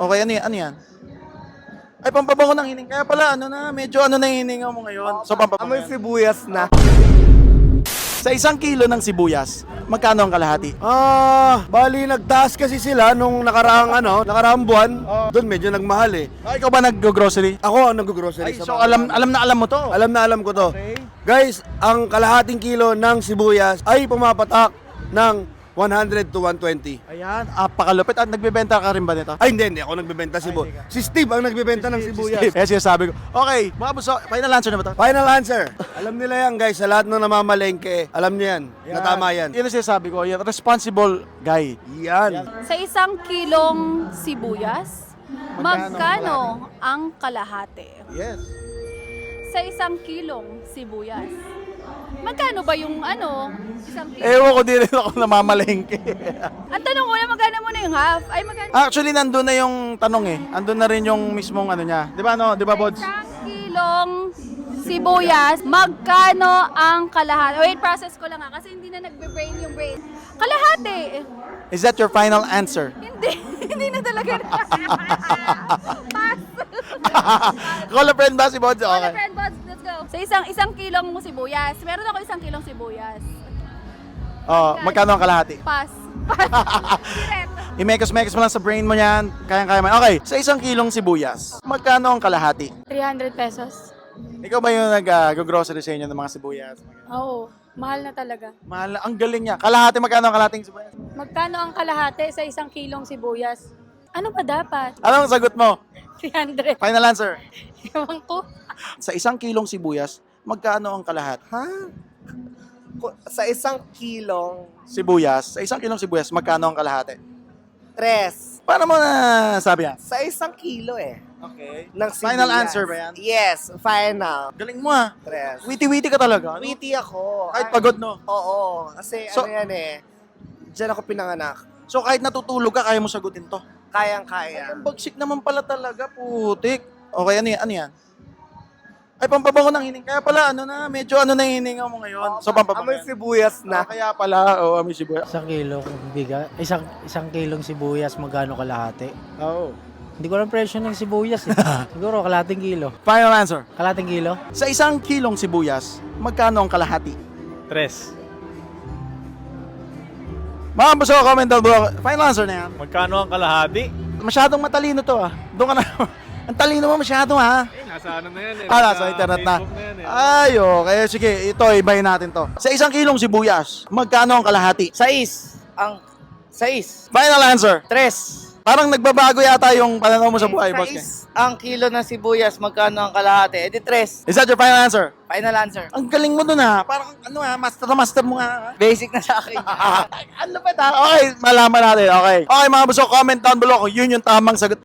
Okay, ano yan? Ay, pampabango ng hining. Kaya pala, medyo na hininga mo ngayon. So, pampabango Amoy yan. sibuyas na. Sa 1 kilo ng sibuyas, magkano ang kalahati? Bali nagtaas kasi sila nung nakaraang buwan. Doon medyo nagmahal eh. Ikaw ba nag-grocery? Ako ang nag-grocery Ay, sa so bahay. alam mo to. Alam ko to. Okay. Guys, ang kalahating kilo ng sibuyas ay pumapatak ng 100 to 120. Ayan, apakalupit. At nagbebenta ka rin ba nito? Ay, hindi ako nagbebenta sibuyas. Si Steve ang nagbebenta ng sibuyas. Kaya sinasabi ko, okay, mga buso, final answer na ba ito? Final answer. Alam nila yan guys, sa lahat ng namamalengke, alam niyo yan, na tama yan. Yan ang sinasabi ko, yan, responsible guy. Yan. Sa 1 kilong sibuyas, magkano ang kalahati? Yes. Sa 1 kilong sibuyas, magkano ba yung 1 kilo? Ewan ko, di rin ako namamalengke. Ang tanong ko na magkano mo na yung half? Ay, magkano? Actually, nandun na yung tanong eh. Andun na rin yung mismong niya. Di ba Di ba, Bods? 1 kilong sibuyas, magkano ang kalahati? Wait, process ko lang kasi hindi na nagbe-brain yung brain. Kalahati! Is that your final answer? Hindi, hindi na talaga. Pass! Call a friend ba si Bods? All Okay. friend buds, let's go. Sa isang kilong sibuyas, meron ako 1 kilong sibuyas. Oh, magkano ang kalahati? Pass. Pass. Direct. I-mekos-mekos mo lang sa brain mo yan. Kayang-kaya mo. Okay, sa 1 kilong sibuyas, magkano ang kalahati? 300 pesos. Ikaw ba yung nag-grocery sa inyo ng mga sibuyas? Oo, mahal na talaga. Mahal, ang galing niya. Kalahati, magkano ang kalahating sibuyas? Magkano ang kalahati sa 1 kilong sibuyas? Ano ba dapat? Anong sagot mo? 300. Final answer. Ewan ko. Sa 1 kilong sibuyas, magkano ang kalahati? Ha? Sa 1 kilong Sibuyas, sa 1 kilong sibuyas, magkano ang kalahati? tres. Paano mo na sabi yan? Sa 1 kilo Okay. ng sibuyas. Final answer ba yan? Yes, final. Galing mo ah. Tres. Witty-witty ka talaga. Ano? Witty ako. Kahit pagod, no? Oo. Kasi So- yan diyan ako pinanganak. So kahit natutulog ka, kaya mo sagutin to. Kayang-kaya. Ang bagsik naman pala talaga, putik. Okay, ano yan? Ay, pampabango ng hining. Kaya pala, medyo na hininga mo ngayon. So, pampabango Amoy yan. sibuyas Ah, na. kaya pala, amoy sibuyas. 1 kilo biga, isang kilong sibuyas magkano kalahati? Oo. Hindi ko alam presyo ng sibuyas eh. Siguro kalahating kilo. Final answer. Kalahating kilo? Sa 1 kilong sibuyas, magkano ang kalahati? 3. Mga buso, comment down below. Final answer na yan. Magkano ang kalahati? Masyadong matalino to ah. Doon ka na. Ang talino mo masyado ha. Nasa ano na yan eh. Nasa internet na. Facebook yan eh. Ay, okay. Sige, ito, ibahin natin to. Sa 1 kilong sibuyas, magkano ang kalahati? 6. Ang 6. Final answer. 3. Parang nagbabago yata yung pananaw mo sa buhay, boss. eh. Ang kilo ng sibuyas, magkano ang kalahati? E di 3. Is that your final answer? Final answer. Ang galing mo dun ha. Parang master na master mo nga. Basic na sa akin. Ang lupit ha. Okay, malaman natin. Okay. Okay, mga buso, comment down below kung yun yung tamang sagot.